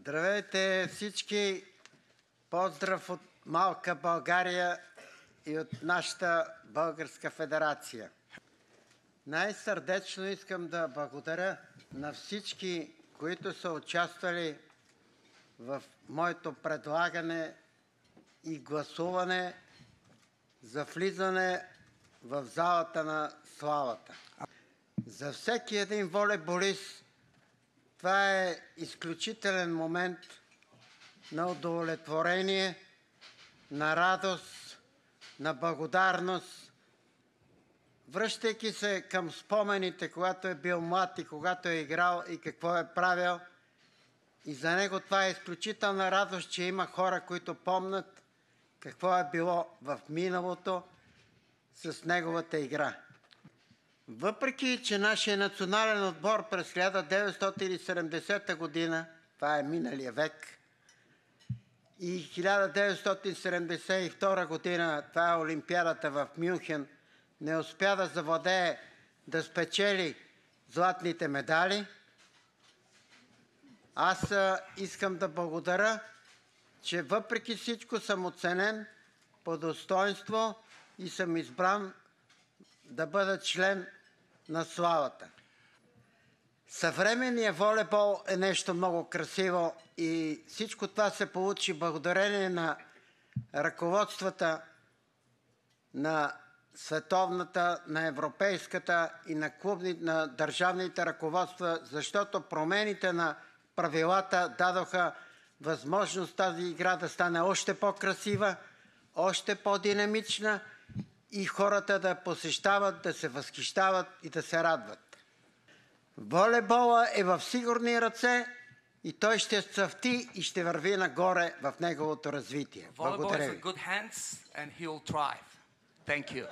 Здравейте всички! Поздрав от малка България и от нашата Българска федерация. Най-сърдечно искам да благодаря на всички, които са участвали в моето предлагане и гласуване за влизане в залата на славата. За всеки един волейболист това е изключителен момент на удовлетворение, на радост, на благодарност. Връщайки се към спомените, когато е бил млад и когато е играл и какво е правил, и за него това е изключителна радост, че има хора, които помнят какво е било в миналото с неговата игра. Въпреки че нашия национален отбор през 1970 година, това е миналия век, и 1972 година, това е Олимпиадата в Мюнхен, не успя да завладее, да спечели златните медали, аз искам да благодаря, че въпреки всичко съм оценен по достоинство и съм избран да бъда член на славата. Съвременният волейбол е нещо много красиво и всичко това се получи благодарение на ръководствата на световната, на европейската и на държавните ръководства, защото промените на правилата дадоха възможност тази игра да стане още по-красива, още по-динамична и хората да посещават, да се възхищават и да се радват. Волейбола е в сигурни ръце и той ще цъфти и ще върви нагоре в неговото развитие. Благодаря ви. Thank you.